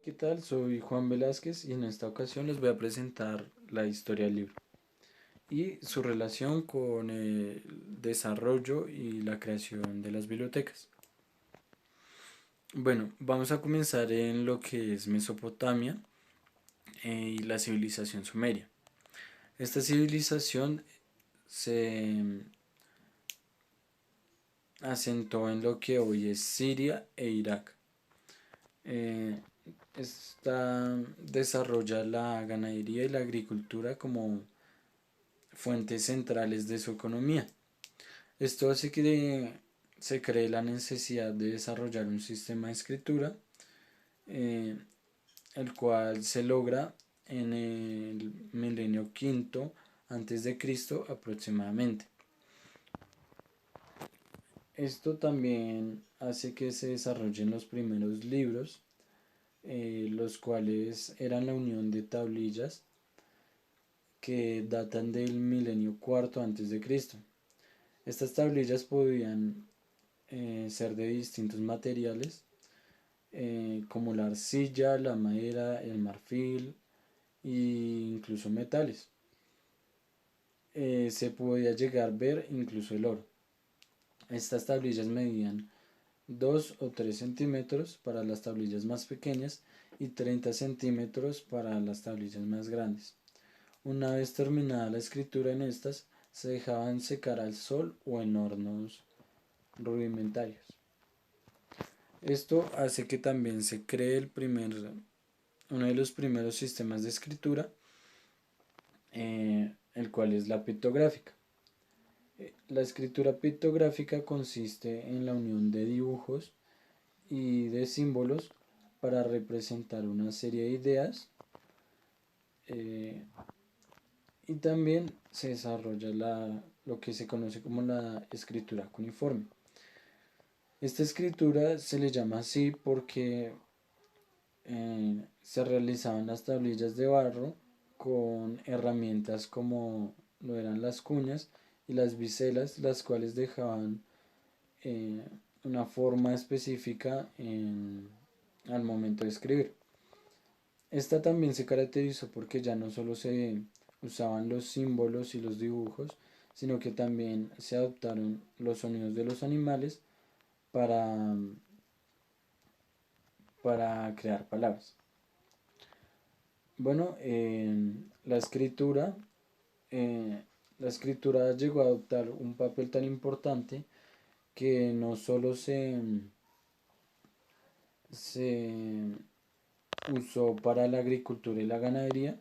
¿Qué tal? Soy Juan Velázquez y en esta ocasión les voy a presentar la historia del libro y su relación con el desarrollo y la creación de las bibliotecas. Bueno, vamos a comenzar en lo que es Mesopotamia y la civilización sumeria. Esta civilización se asentó en lo que hoy es Siria e Irak. Eh, Esta desarrolla la ganadería y la agricultura como fuentes centrales de su economía. Esto hace que se cree la necesidad de desarrollar un sistema de escritura, eh, el cual se logra en el milenio quinto antes de Cristo aproximadamente. Esto también hace que se desarrollen los primeros libros, los cuales eran la unión de tablillas que datan del milenio cuarto antes de Cristo. Estas tablillas podían ser de distintos materiales, como la arcilla, la madera, el marfil e incluso metales. Se podía llegar a ver incluso el oro. Estas tablillas medían 2 o 3 centímetros para las tablillas más pequeñas y 30 centímetros para las tablillas más grandes. Una vez terminada la escritura en estas, se dejaban secar al sol o en hornos rudimentarios. Esto hace que también se cree uno de los primeros sistemas de escritura, el cual es la pictográfica. La escritura pictográfica consiste en la unión de dibujos y de símbolos para representar una serie de ideas, eh, y también se desarrolla lo que se conoce como la escritura cuneiforme. Esta escritura se le llama así porque se realizaban las tablillas de barro con herramientas como lo eran las cuñas y las biselas, las cuales dejaban eh, una forma específica al momento de escribir. Esta también se caracterizó porque ya no solo se usaban los símbolos y los dibujos, sino que también se adoptaron los sonidos de los animales para, para crear palabras. Bueno, eh, la escritura llegó a adoptar un papel tan importante que no solo se usó para la agricultura y la ganadería,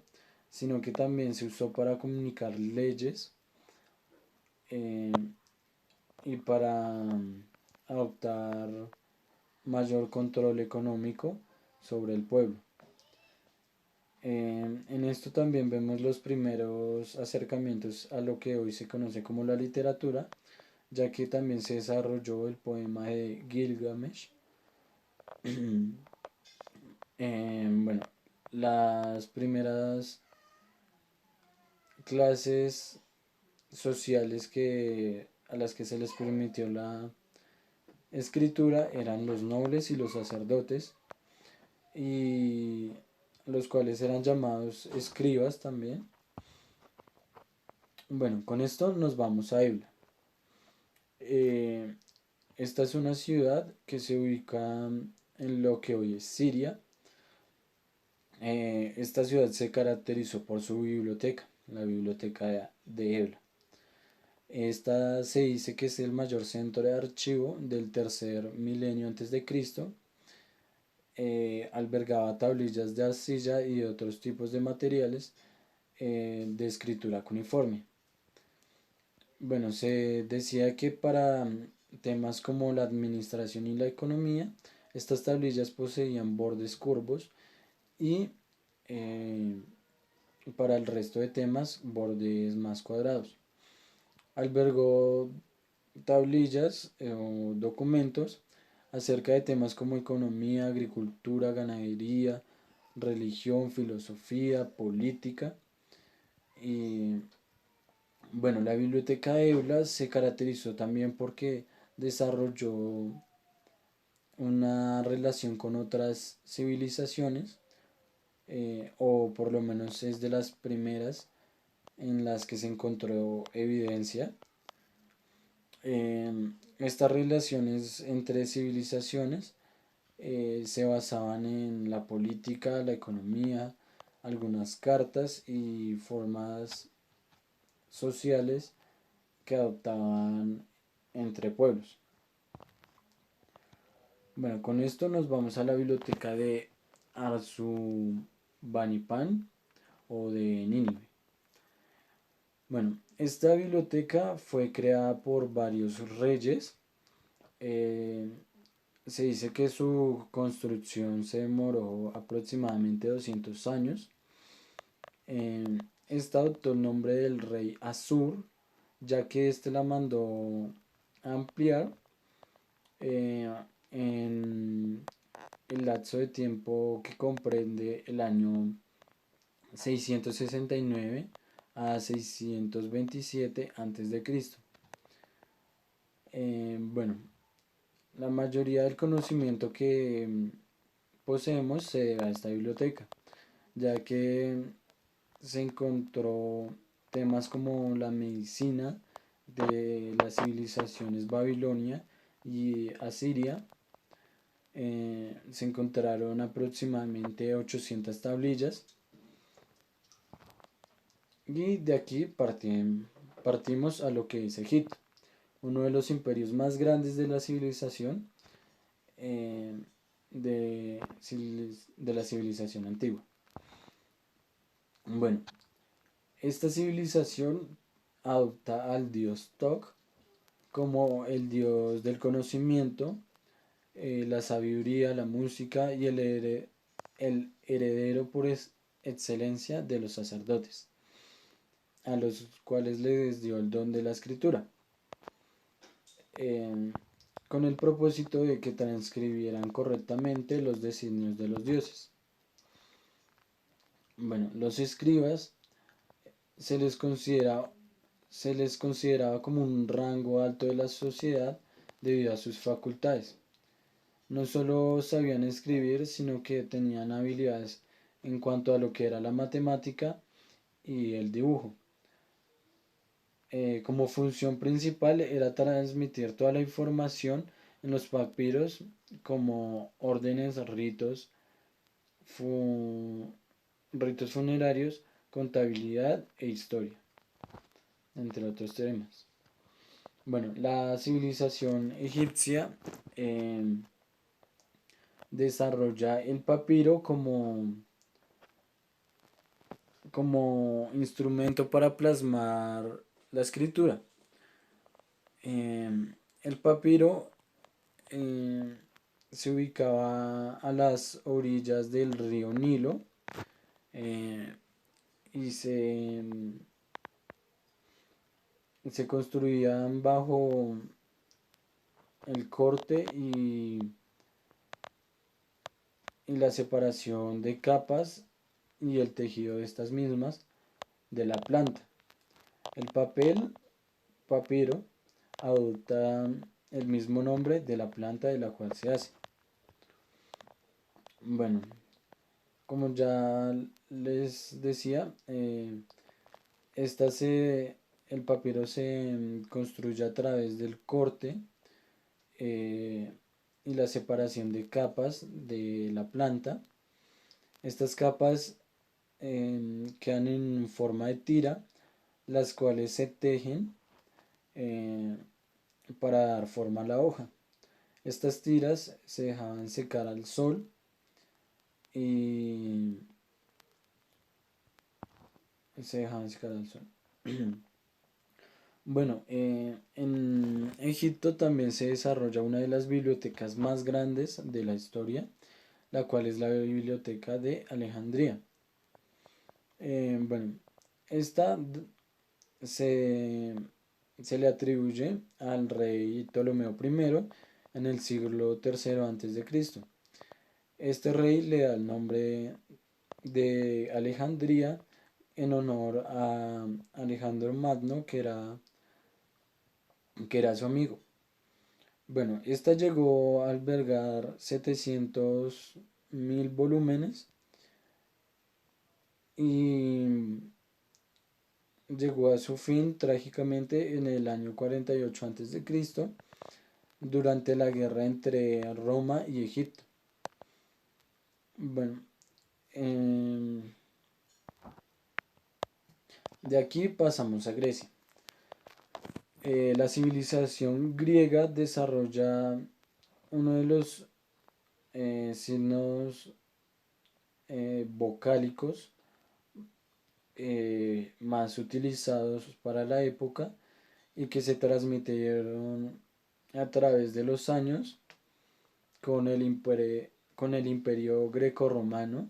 sino que también se usó para comunicar leyes, eh, y para adoptar mayor control económico sobre el pueblo. En esto también vemos los primeros acercamientos a lo que hoy se conoce como la literatura, ya que también se desarrolló el poema de Gilgamesh. Bueno, las primeras clases sociales a las que se les permitió la escritura eran los nobles y los sacerdotes, y los cuales eran llamados escribas también. Bueno, con esto nos vamos a Ebla. Eh, Esta es una ciudad que se ubica en lo que hoy es Siria. Esta ciudad se caracterizó por su biblioteca, la biblioteca de Ebla. Esta se dice que es el mayor centro de archivo del tercer milenio antes de Cristo. Albergaba tablillas de arcilla y de otros tipos de materiales, de escritura cuneiforme. Bueno, se decía que para temas como la administración y la economía, estas tablillas poseían bordes curvos y, eh, para el resto de temas, bordes más cuadrados. Albergó tablillas, o documentos acerca de temas como economía, agricultura, ganadería, religión, filosofía, política. Y bueno, la biblioteca de Ebla se caracterizó también porque desarrolló una relación con otras civilizaciones, o por lo menos es de las primeras en las que se encontró evidencia. Estas relaciones entre civilizaciones se basaban en la política, la economía, algunas cartas y formas sociales que adoptaban entre pueblos. Bueno, con esto nos vamos a la biblioteca de Arzubanipán o de Nínive. Bueno, esta biblioteca fue creada por varios reyes. Eh, Se dice que su construcción se demoró aproximadamente 200 años. Eh, Esta adoptó el nombre del rey Asur, ya que éste la mandó ampliar eh, en el lapso de tiempo que comprende el año 669 a 627 a.C. Bueno, la mayoría del conocimiento que poseemos se debe a esta biblioteca, ya que se encontró temas como la medicina de las civilizaciones Babilonia y Asiria. Se encontraron aproximadamente 800 tablillas y de aquí partimos a lo que es Egipto, uno de los imperios más grandes de la civilización, eh, de la civilización antigua. Bueno, esta civilización adopta al dios Tok como el dios del conocimiento, la sabiduría, la música y el heredero por excelencia de los sacerdotes, a los cuales les dio el don de la escritura, eh, con el propósito de que transcribieran correctamente los designios de los dioses. Bueno, los escribas se les considera se les consideraba como un rango alto de la sociedad debido a sus facultades. No solo sabían escribir, sino que tenían habilidades en cuanto a lo que era la matemática y el dibujo. Como función principal era transmitir toda la información en los papiros como órdenes, fu- ritos funerarios, contabilidad e historia, entre otros temas. Bueno, la civilización egipcia eh, desarrolla el papiro como instrumento para plasmar la escritura. El papiro eh, se ubicaba a las orillas del río Nilo, eh, y se construían bajo el corte y la separación de capas y el tejido de estas mismas de la planta. El papiro, adopta el mismo nombre de la planta de la cual se hace. Bueno, como ya les decía, esta se, el papiro se construye a través del corte eh, y la separación de capas de la planta. Estas capas quedan en forma de tira, las cuales se tejen eh, para dar forma a la hoja. Estas tiras se dejaban secar al sol y se dejaban secar al sol. Bueno, en Egipto también se desarrolla una de las bibliotecas más grandes de la historia, la cual es la Biblioteca de Alejandría. Bueno, esta se, se le atribuye al rey Ptolomeo I en el siglo III a.C. Este rey le da el nombre de Alejandría en honor a Alejandro Magno, que era su amigo. Bueno, esta llegó a albergar 700.000 volúmenes y llegó a su fin trágicamente en el año 48 a.C., durante la guerra entre Roma y Egipto. Bueno, em, de aquí pasamos a Grecia. La civilización griega desarrolla uno de los signos vocálicos más utilizados para la época y que se transmitieron a través de los años con el imperio greco-romano.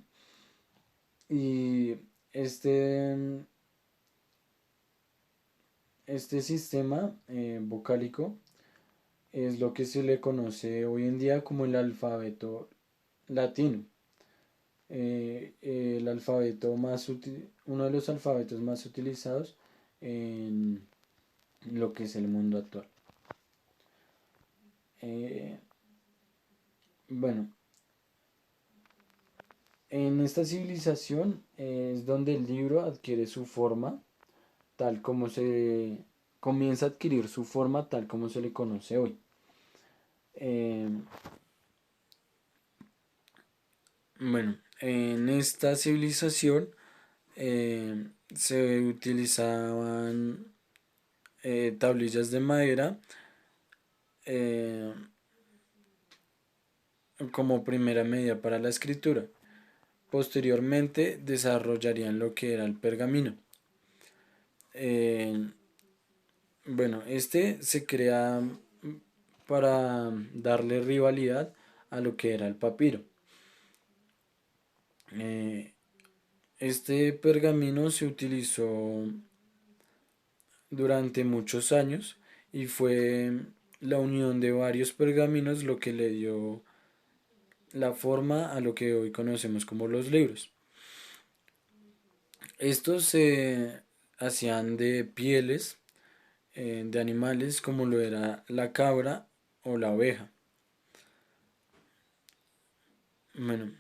Y este, este sistema vocálico es lo que se le conoce hoy en día como el alfabeto latino. El alfabeto uno de los alfabetos más utilizados en lo que es el mundo actual. Eh, bueno, en esta civilización es donde el libro adquiere su forma, tal como se comienza a adquirir su forma tal como se le conoce hoy. Eh, bueno, en esta civilización se utilizaban tablillas de madera eh, como primera medida para la escritura. Posteriormente desarrollarían lo que era el pergamino. Eh, bueno, este se crea para darle rivalidad a lo que era el papiro. Eh, este pergamino se utilizó durante muchos años y fue la unión de varios pergaminos lo que le dio la forma a lo que hoy conocemos como los libros. Estos se hacían de pieles de animales como lo era la cabra o la oveja. Bueno,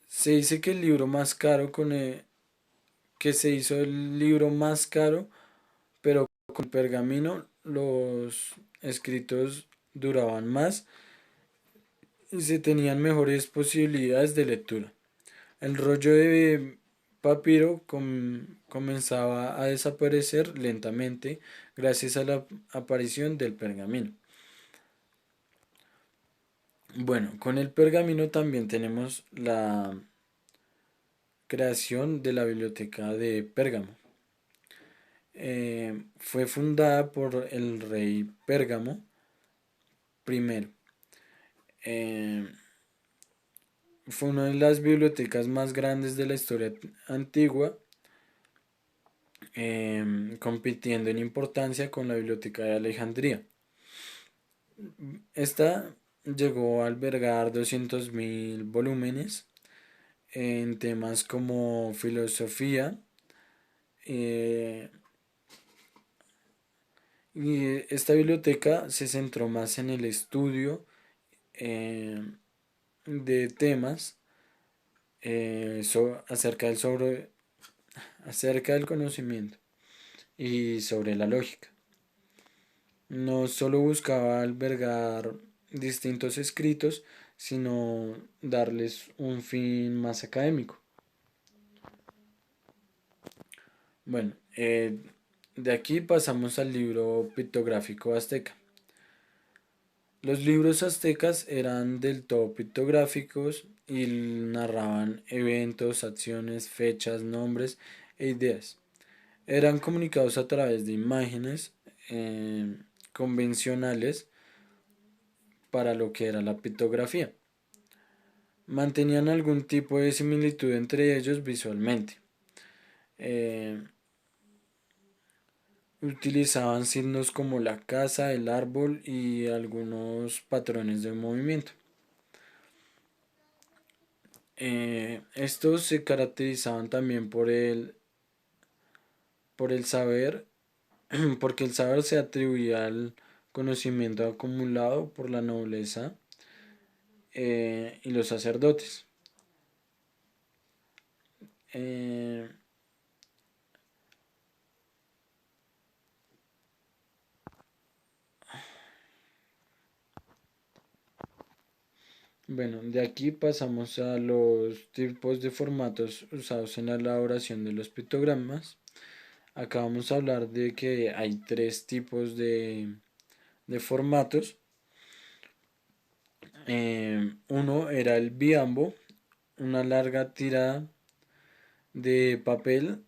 se dice que el libro más caro que se hizo el libro más caro, pero con pergamino los escritos duraban más y se tenían mejores posibilidades de lectura. El rollo de papiro comenzaba a desaparecer lentamente gracias a la aparición del pergamino. Bueno, con el pergamino también tenemos la creación de la biblioteca de Pérgamo. Fue fundada por el rey Pérgamo primero. Eh, Fue una de las bibliotecas más grandes de la historia antigua, compitiendo en importancia con la Biblioteca de Alejandría. Esta llegó a albergar 200.000 volúmenes en temas como filosofía, eh, y esta biblioteca se centró más en el estudio eh, de temas acerca del conocimiento y sobre la lógica. No solo buscaba albergar distintos escritos, sino darles un fin más académico. Bueno, de aquí pasamos al libro pictográfico azteca. Los libros aztecas eran del todo pictográficos y narraban eventos, acciones, fechas, nombres e ideas. Eran comunicados a través de imágenes convencionales para lo que era la pictografía. Mantenían algún tipo de similitud entre ellos visualmente. Eh, Utilizaban signos como la casa, el árbol y algunos patrones de movimiento. Estos se caracterizaban también por el saber, porque el saber se atribuía al conocimiento acumulado por la nobleza y los sacerdotes. Eh, bueno, de aquí pasamos a los tipos de formatos usados en la elaboración de los pictogramas. Acá vamos a hablar de que hay tres tipos de formatos. Uno era el biambo, una larga tira de papel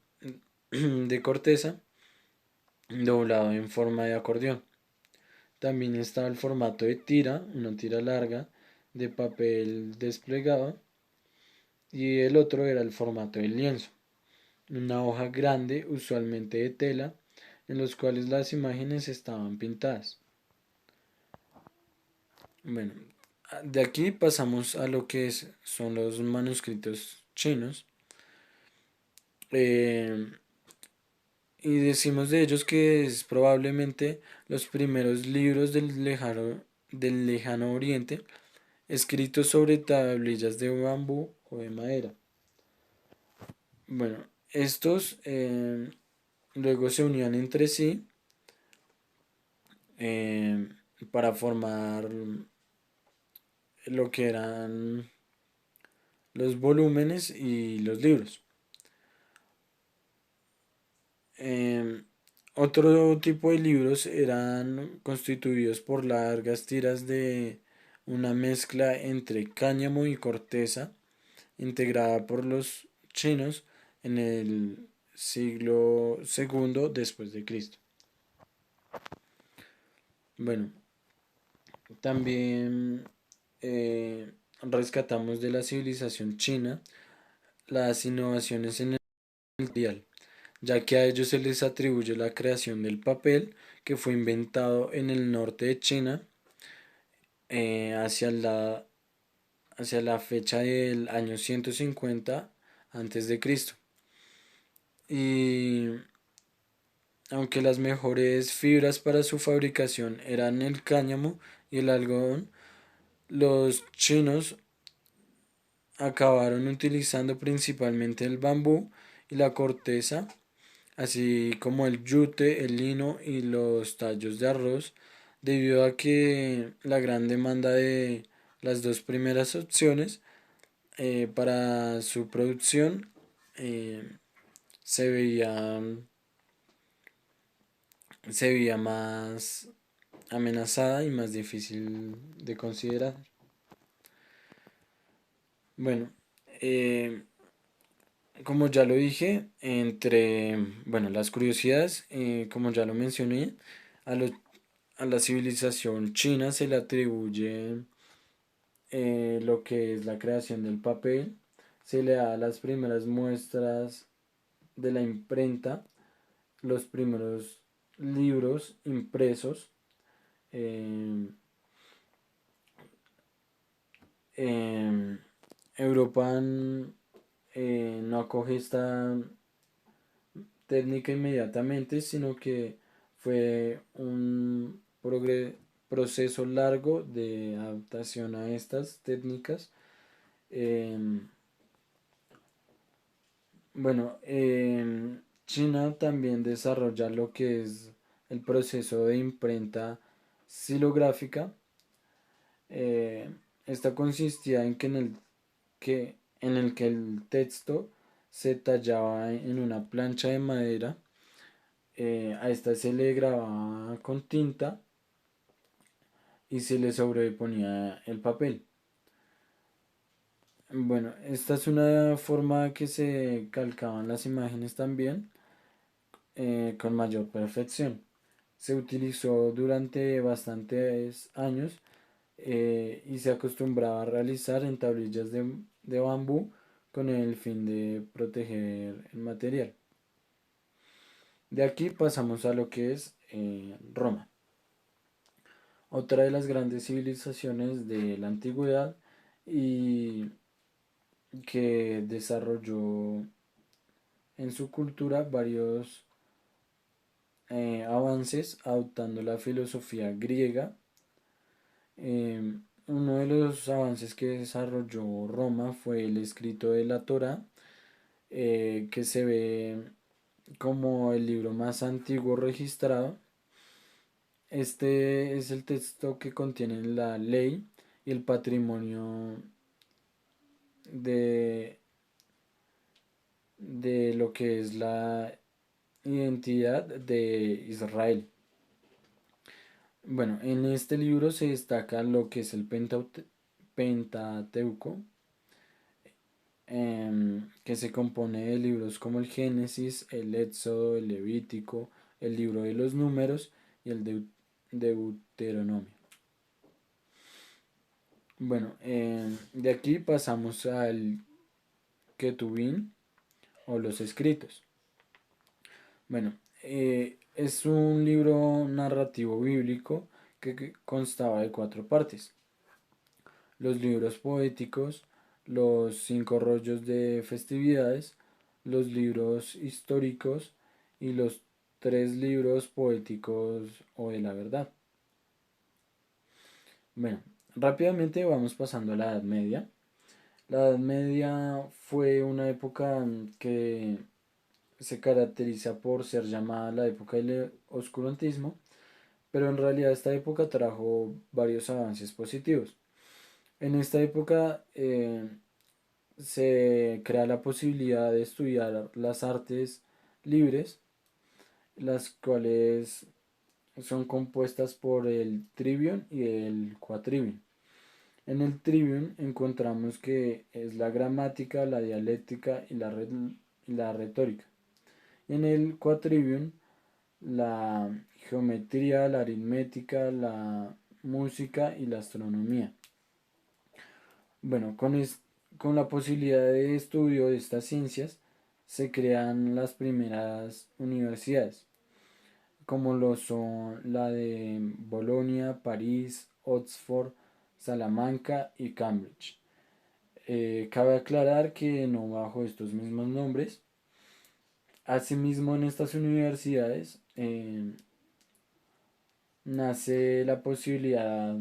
de corteza doblado en forma de acordeón. También estaba el formato de tira, una tira larga de papel desplegado. Y el otro era el formato de lienzo, una hoja grande, usualmente de tela, en los cuales las imágenes estaban pintadas. Bueno, de aquí pasamos a lo que son los manuscritos chinos. eh, y decimos de ellos que es probablemente los primeros libros del lejano oriente escritos sobre tablillas de bambú o de madera. Bueno, estos luego se unían entre sí eh, para formar lo que eran los volúmenes y los libros. Eh, Otro tipo de libros eran constituidos por largas tiras de una mezcla entre cáñamo y corteza, integrada por los chinos en el siglo segundo después de Cristo. Bueno, también rescatamos de la civilización china las innovaciones en el material, ya que a ellos se les atribuye la creación del papel, que fue inventado en el norte de China eh, hacia la, hacia la fecha del año 150 antes de Cristo. Y aunque las mejores fibras para su fabricación eran el cáñamo y el algodón, los chinos acabaron utilizando principalmente el bambú y la corteza, así como el yute, el lino y los tallos de arroz, debido a que la gran demanda de las dos primeras opciones para su producción eh, se veía, se veía más amenazada y más difícil de considerar. Bueno, eh, como ya lo dije, entre, bueno, las curiosidades, como ya lo mencioné, a, lo- a la civilización china se le atribuye lo que es la creación del papel, se le da las primeras muestras de la imprenta, los primeros libros impresos. eh, em, Europa no acoge esta técnica inmediatamente, sino que fue un proceso largo de adaptación a estas técnicas. Em, bueno, China también desarrolla lo que es el proceso de imprenta silográfica. Eh, Esta consistía en que en el que el texto se tallaba en una plancha de madera. A esta se le grababa con tinta y se le sobreponía el papel. Bueno, esta es una forma que se calcaban las imágenes también con mayor perfección. Se utilizó durante bastantes años y se acostumbraba a realizar en tablillas de bambú con el fin de proteger el material. De aquí pasamos a lo que es Roma, otra de las grandes civilizaciones de la antigüedad y que desarrolló en su cultura varios avances adoptando la filosofía griega. Uno de los avances que desarrolló Roma fue el escrito de la Torá, que se ve como el libro más antiguo registrado. Este es el texto que contiene la ley y el patrimonio de, de lo que es la identidad de Israel. Bueno, en este libro se destaca lo que es el Pentateuco, que se compone de libros como el Génesis, el Éxodo, el Levítico, el libro de los Números y el Deuteronomio. Bueno, de aquí pasamos al Ketubín o los escritos. Bueno, es un libro narrativo bíblico que constaba de 4 partes: los libros poéticos, los 5 rollos de festividades, los libros históricos y los 3 libros poéticos o de la verdad. Bueno, rápidamente vamos pasando a la Edad Media. La Edad Media fue una época que se caracteriza por ser llamada la época del oscurantismo, pero en realidad esta época trajo varios avances positivos. En esta época se crea la posibilidad de estudiar las artes libres, las cuales son compuestas por el trivium y el quadrivium. En el trivium encontramos que es la gramática, la dialéctica y la retórica. En el quadrivium, la geometría, la aritmética, la música y la astronomía. Bueno, con la posibilidad de estudio de estas ciencias se crean las primeras universidades, como lo son la de Bolonia, París, Oxford, Salamanca y Cambridge. Cabe aclarar que no bajo estos mismos nombres. Asimismo, en estas universidades nace la posibilidad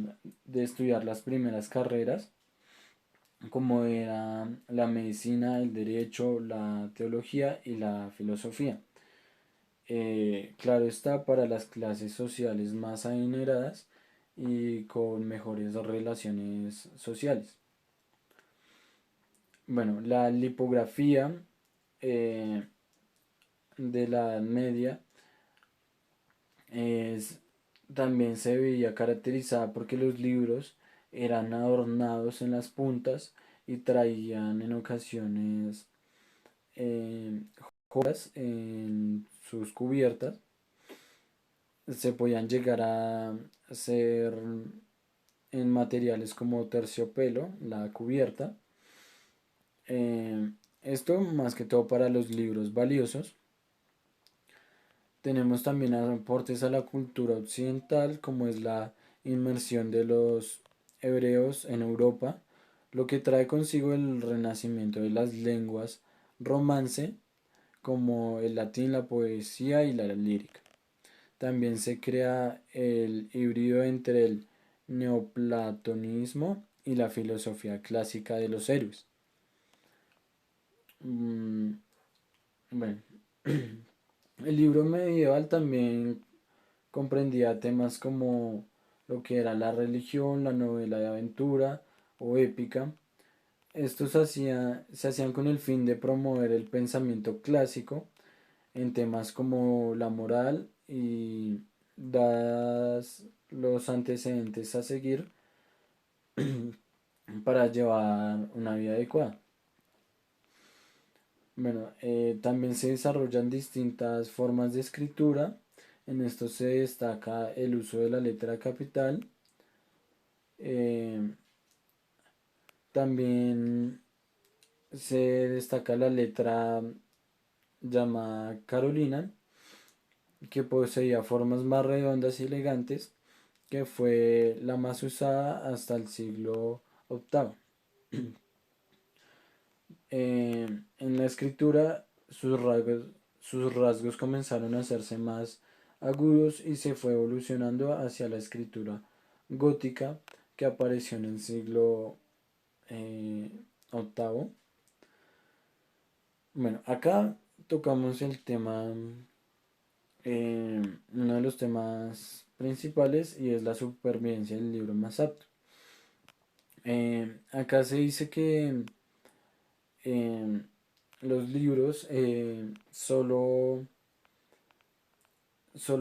de estudiar las primeras carreras, como era la medicina, el derecho, la teología y la filosofía. Claro está, para las clases sociales más adineradas y con mejores relaciones sociales. Bueno, la lipografía eh, de la Edad Media es, también se veía caracterizada porque los libros eran adornados en las puntas y traían en ocasiones eh, joyas en sus cubiertas. Se podían llegar a hacer en materiales como terciopelo, la cubierta. Esto más que todo para los libros valiosos. Tenemos también aportes a la cultura occidental, como es la inmersión de los hebreos en Europa, lo que trae consigo el renacimiento de las lenguas romance, como el latín, la poesía y la lírica. También se crea el híbrido entre el neoplatonismo y la filosofía clásica de los héroes. Mm, bueno, el libro medieval también comprendía temas como lo que era la religión, la novela de aventura o épica. Estos se hacían con el fin de promover el pensamiento clásico en temas como la moral y, dadas los antecedentes a seguir, para llevar una vida adecuada. Bueno, también se desarrollan distintas formas de escritura. En esto se destaca el uso de la letra capital. eh, También se destaca la letra llamada Carolina, que poseía formas más redondas y elegantes, que fue la más usada hasta el siglo octavo. En la escritura sus rasgos comenzaron a hacerse más agudos y se fue evolucionando hacia la escritura gótica que apareció en el siglo octavo. Bueno, acá tocamos el tema, uno de los temas principales y es la supervivencia del libro más apto. Acá se dice que eh, los libros solo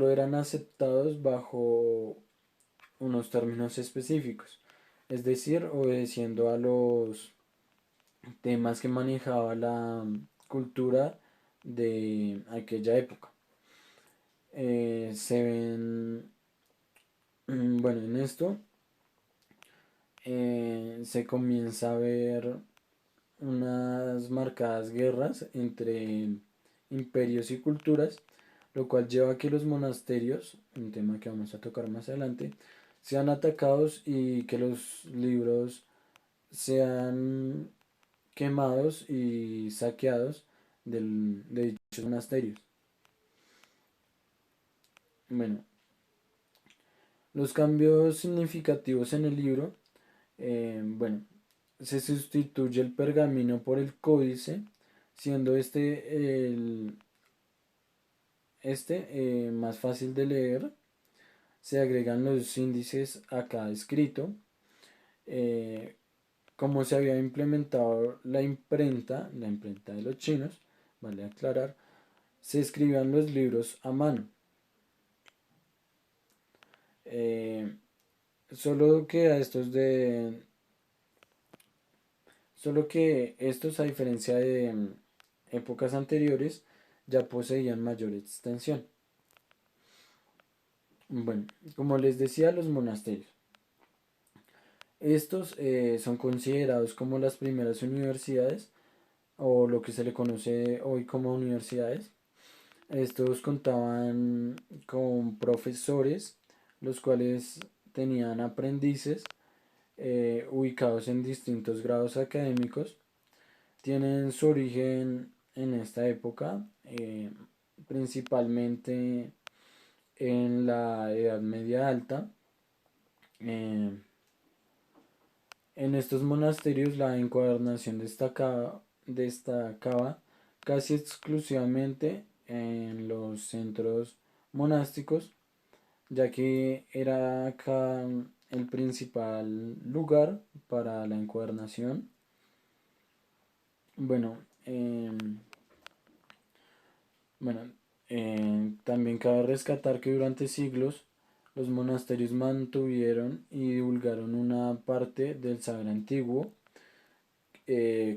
eran aceptados bajo unos términos específicos, es decir, obedeciendo a los temas que manejaba la cultura de aquella época. Se ven, bueno, en esto se comienza a ver unas marcadas guerras entre imperios y culturas, lo cual lleva a que los monasterios, un tema que vamos a tocar más adelante, sean atacados y que los libros sean quemados y saqueados de dichos monasterios. Bueno, los cambios significativos en el libro, bueno, se sustituye el pergamino por el códice, siendo más fácil de leer. Se agregan los índices a cada escrito. eh, como se había implementado la imprenta de los chinos, vale aclarar, se escribían los libros a mano. Eh, solo que a estos de Solo que estos, a diferencia de épocas anteriores, ya poseían mayor extensión. Bueno, como les decía, los monasterios. Estos son considerados como las primeras universidades, o lo que se le conoce hoy como universidades. Estos contaban con profesores, los cuales tenían aprendices ubicados en distintos grados académicos. Tienen su origen en esta época, principalmente en la Edad Media Alta. Eh, en estos monasterios la encuadernación destacaba casi exclusivamente en los centros monásticos, ya que era acá el principal lugar para la encuadernación. Bueno, bueno, también cabe rescatar que durante siglos los monasterios mantuvieron y divulgaron una parte del saber antiguo.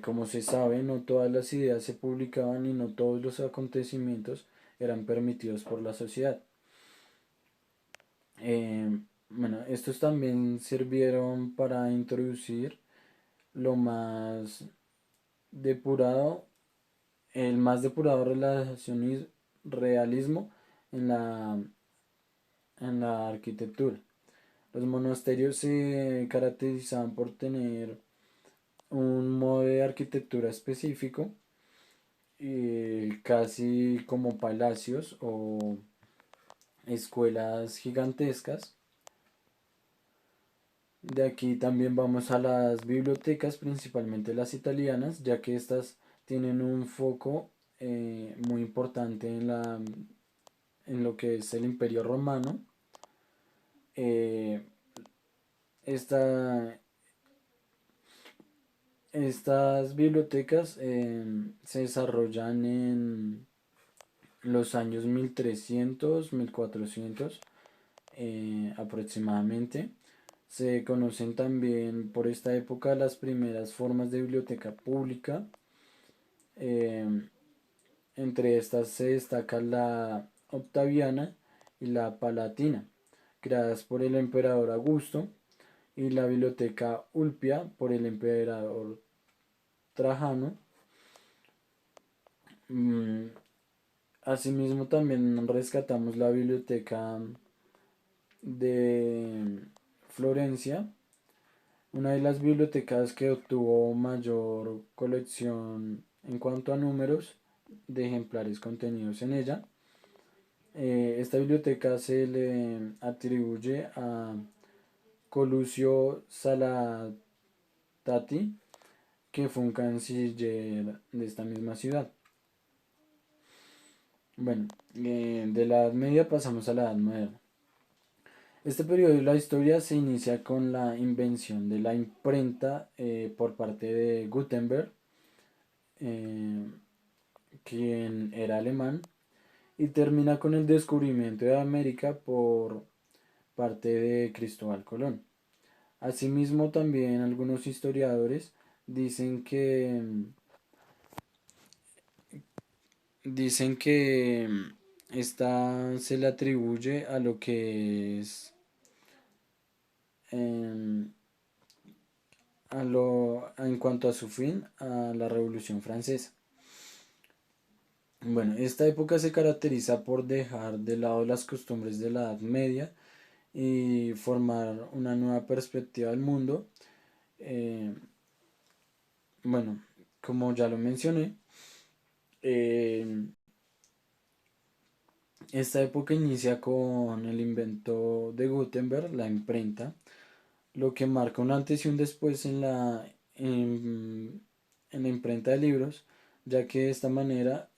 Como se sabe, no todas las ideas se publicaban y no todos los acontecimientos eran permitidos por la sociedad. Eh, bueno, estos también sirvieron para introducir lo más depurado, el más depurado realismo en la arquitectura. Los monasterios se caracterizaban por tener un modo de arquitectura específico, casi como palacios o escuelas gigantescas. De aquí también vamos a las bibliotecas, principalmente las italianas, ya que estas tienen un foco muy importante en lo que es el Imperio Romano. Eh, esta, Estas bibliotecas se desarrollan en los años 1300, 1400 aproximadamente. Se conocen también por esta época las primeras formas de biblioteca pública. eh, Entre estas se destaca la octaviana y la palatina, creadas por el emperador Augusto, y la biblioteca Ulpia por el emperador Trajano. Mm, Asimismo también rescatamos la biblioteca de Florencia, una de las bibliotecas que obtuvo mayor colección en cuanto a números de ejemplares contenidos en ella. Esta biblioteca se le atribuye a Colucio Salatati, que fue un canciller de esta misma ciudad. Bueno, de la Edad Media pasamos a la Edad Moderna. Este periodo de la historia se inicia con la invención de la imprenta por parte de Gutenberg, eh, quien era alemán, y termina con el descubrimiento de América por parte de Cristóbal Colón. Asimismo, también algunos historiadores dicen que esta se le atribuye a lo que es em, en cuanto a su fin a la Revolución Francesa. Bueno, esta época se caracteriza por dejar de lado las costumbres de la Edad Media y formar una nueva perspectiva del mundo. Eh, bueno, como ya lo mencioné, eh, esta época inicia con el invento de Gutenberg, la imprenta, lo que marca un antes y un después en la imprenta de libros, ya que de esta manera,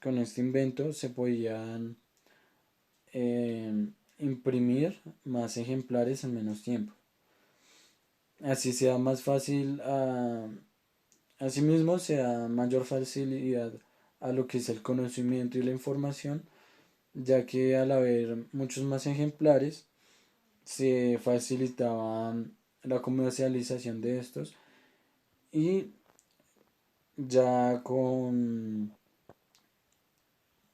con este invento, se podían imprimir más ejemplares en menos tiempo. Así sea más fácil, asimismo se da mayor facilidad a lo que es el conocimiento y la información, ya que al haber muchos más ejemplares, se facilitaba la comercialización de estos y ya con,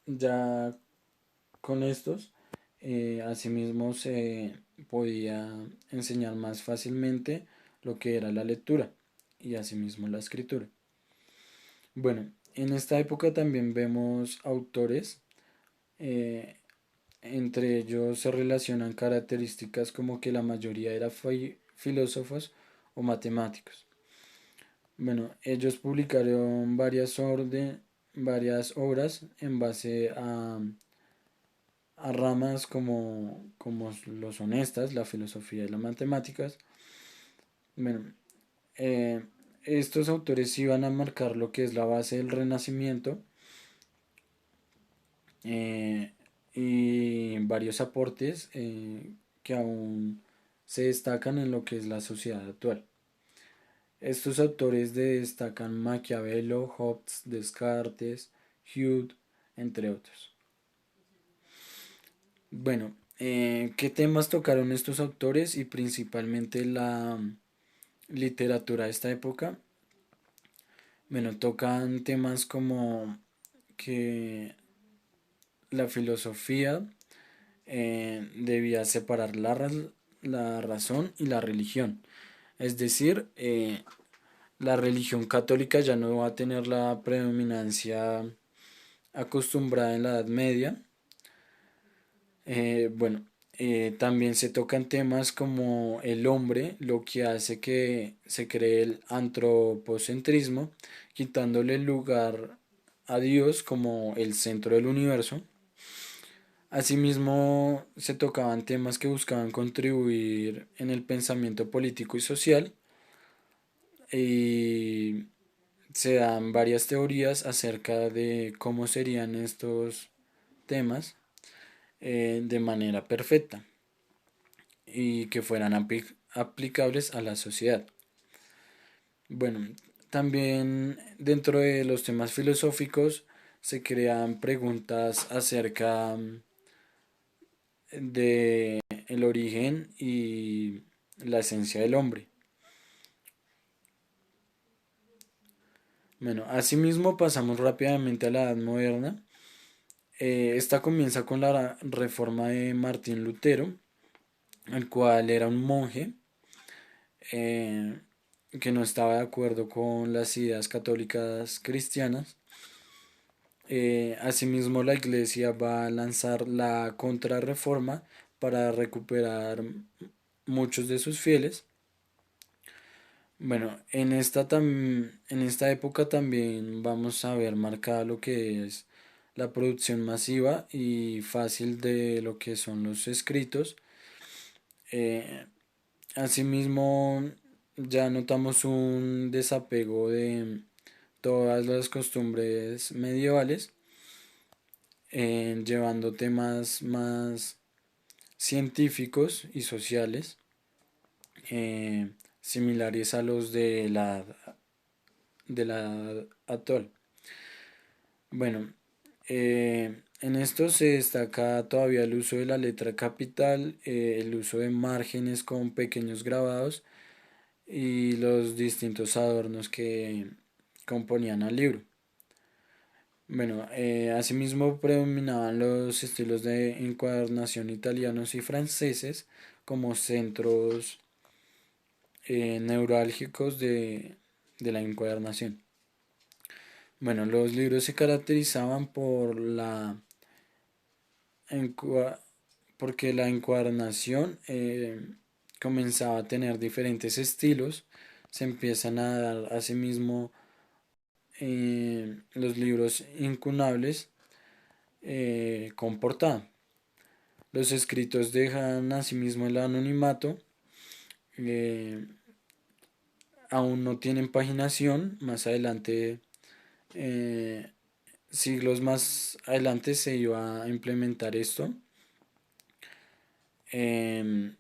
ya con estos, asimismo se podía enseñar más fácilmente lo que era la lectura y asimismo la escritura. Bueno, en esta época también vemos autores, eh, entre ellos se relacionan características como que la mayoría eran filósofos o matemáticos. Bueno, ellos publicaron varias obras en base a ramas como lo son estas, la filosofía y las matemáticas. Bueno, eh, estos autores iban a marcar lo que es la base del Renacimiento, eh, y varios aportes que aún se destacan en lo que es la sociedad actual. Estos autores destacan Maquiavelo, Hobbes, Descartes, Hume, entre otros. Bueno, ¿qué temas tocaron estos autores y principalmente la literatura de esta época? Bueno, tocan temas como que la filosofía debía separar la razón y la religión. Es decir, la religión católica ya no va a tener la predominancia acostumbrada en la Edad Media. Bueno, también se tocan temas como el hombre, lo que hace que se cree el antropocentrismo, quitándole el lugar a Dios como el centro del universo. Asimismo, se tocaban temas que buscaban contribuir en el pensamiento político y social, y se dan varias teorías acerca de cómo serían estos temas de manera perfecta y que fueran aplicables a la sociedad. Bueno, también dentro de los temas filosóficos se crean preguntas acerca de el origen y la esencia del hombre. Bueno, asimismo pasamos rápidamente a la Edad Moderna. Esta comienza con la reforma de Martín Lutero, el cual era un monje eh, que no estaba de acuerdo con las ideas católicas cristianas. Asimismo, la iglesia va a lanzar la contrarreforma para recuperar muchos de sus fieles. Bueno, en esta época también vamos a ver marcada lo que es la producción masiva y fácil de lo que son los escritos. Eh, Asimismo, ya notamos un desapego de todas las costumbres medievales, llevando temas más científicos y sociales, eh, similares a los de la actual. Bueno, en esto se destaca todavía el uso de la letra capital, el uso de márgenes con pequeños grabados y los distintos adornos que componían al libro. Bueno, asimismo predominaban los estilos de encuadernación italianos y franceses como centros neurálgicos de la encuadernación. Bueno, los libros se caracterizaban encua- porque la encuadernación comenzaba a tener diferentes estilos. Se empiezan a dar asimismo los libros incunables con portada. Los escritos dejan asimismo el anonimato, eh, aún no tienen paginación. Más adelante, eh, siglos más adelante, se iba a implementar esto. Em,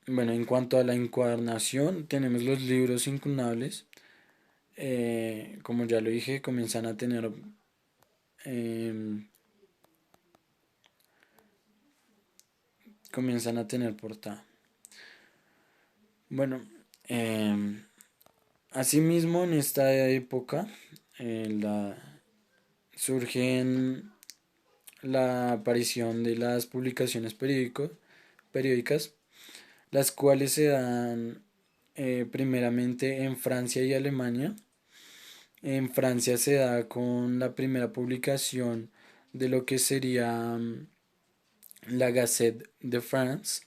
bueno, en cuanto a la encuadernación, tenemos los libros incunables. Como ya lo dije, em, comienzan a tener portada. Bueno, em, asimismo en esta época surge la aparición de las publicaciones periódicas, las cuales se dan primeramente en Francia y Alemania. En Francia se da con la primera publicación de lo que sería la Gazette de France,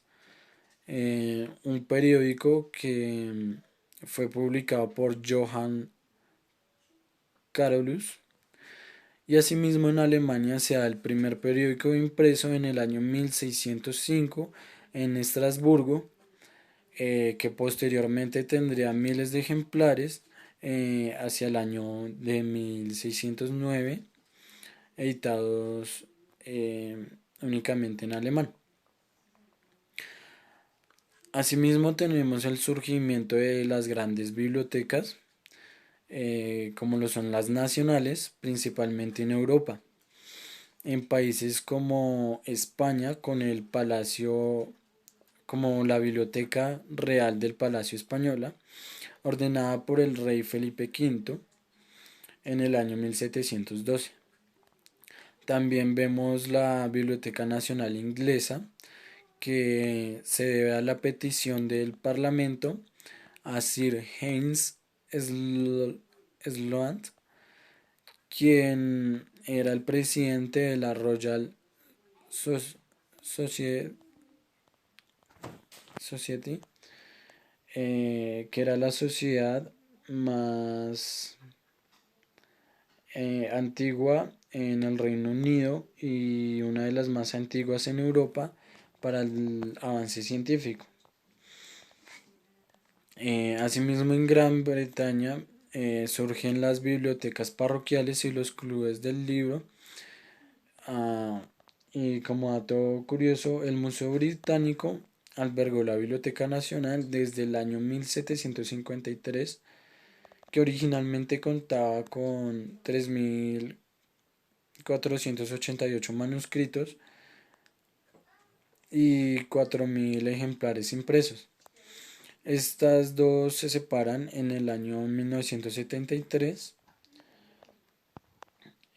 un periódico que fue publicado por Johann Carolus. Y asimismo en Alemania se da el primer periódico impreso en el año 1605 en Estrasburgo, que posteriormente tendría miles de ejemplares hacia el año de 1609, editados únicamente en alemán. Asimismo tenemos el surgimiento de las grandes bibliotecas, como lo son las nacionales, principalmente en Europa. En países como España, con el Palacio, como la Biblioteca Real del Palacio Española, ordenada por el rey Felipe V en el año 1712. También vemos la Biblioteca Nacional Inglesa, que se debe a la petición del Parlamento a Sir James Sloane, quien era el presidente de la Royal Society, que era la sociedad más antigua en el Reino Unido y una de las más antiguas en Europa para el avance científico. Asimismo, en Gran Bretaña surgen las bibliotecas parroquiales y los clubes del libro. Ah, y como dato curioso, el Museo Británico albergó la Biblioteca Nacional desde el año 1753, que originalmente contaba con 3.488 manuscritos y 4.000 ejemplares impresos. Estas dos se separan en el año 1973.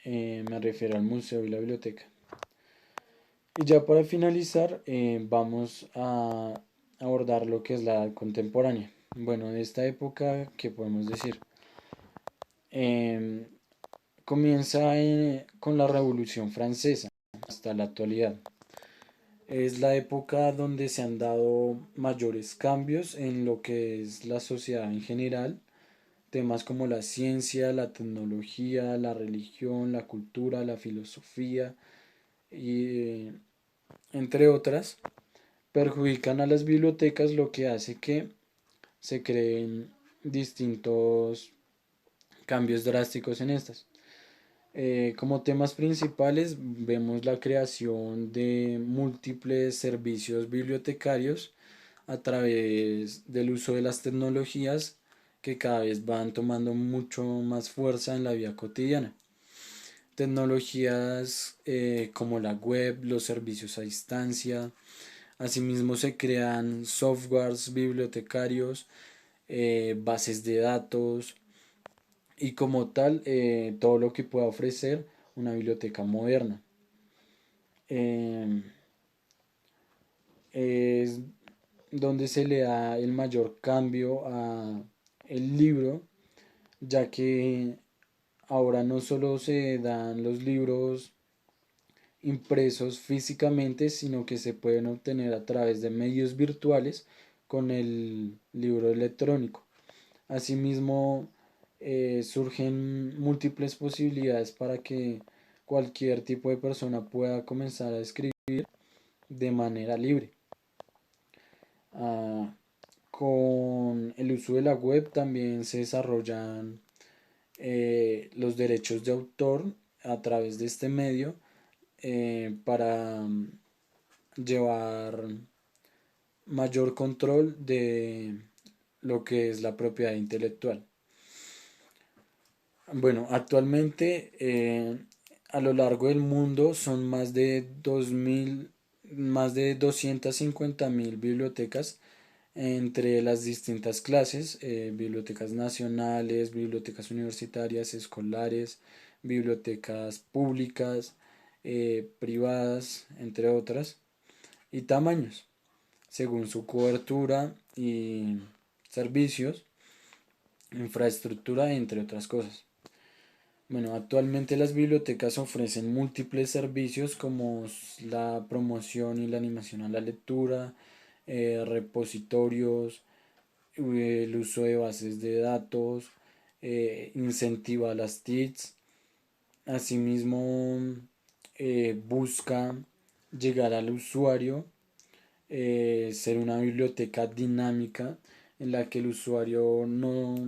Me refiero al museo y la biblioteca. Y ya para finalizar, vamos a abordar lo que es la edad contemporánea. Bueno, de esta época, ¿qué podemos decir? Em, Comienza con la Revolución Francesa hasta la actualidad. Es la época donde se han dado mayores cambios en lo que es la sociedad en general, temas como la ciencia, la tecnología, la religión, la cultura, la filosofía y entre otras, perjudican a las bibliotecas, lo que hace que se creen distintos cambios drásticos en estas. Como temas principales vemos la creación de múltiples servicios bibliotecarios a través del uso de las tecnologías que cada vez van tomando mucho más fuerza en la vida cotidiana. Tecnologías como la web, los servicios a distancia, asimismo se crean softwares bibliotecarios, bases de datos y como tal todo lo que pueda ofrecer una biblioteca moderna. Eh, es donde se le da el mayor cambio a el libro, ya que ahora no solo se dan los libros impresos físicamente, sino que se pueden obtener a través de medios virtuales con el libro electrónico. Asimismo, surgen múltiples posibilidades para que cualquier tipo de persona pueda comenzar a escribir de manera libre. Ah, con el uso de la web también se desarrollan los derechos de autor a través de este medio para llevar mayor control de lo que es la propiedad intelectual. Bueno, actualmente a lo largo del mundo son más de 250.000 bibliotecas entre las distintas clases, bibliotecas nacionales, bibliotecas universitarias, escolares, bibliotecas públicas, privadas, entre otras, y tamaños, según su cobertura y servicios, infraestructura, entre otras cosas. Bueno, actualmente las bibliotecas ofrecen múltiples servicios como la promoción y la animación a la lectura, repositorios, el uso de bases de datos, incentiva las TICs, asimismo busca llegar al usuario, ser una biblioteca dinámica en la que el usuario no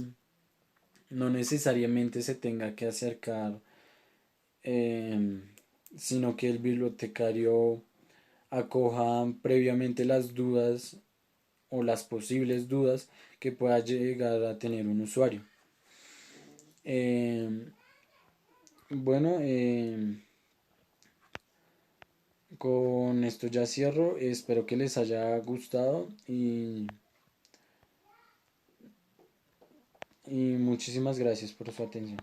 necesariamente se tenga que acercar, eh, sino que el bibliotecario acoja previamente las dudas o las posibles dudas que pueda llegar a tener un usuario. Eh, bueno, con esto ya cierro. Espero que les haya gustado y muchísimas gracias por su atención.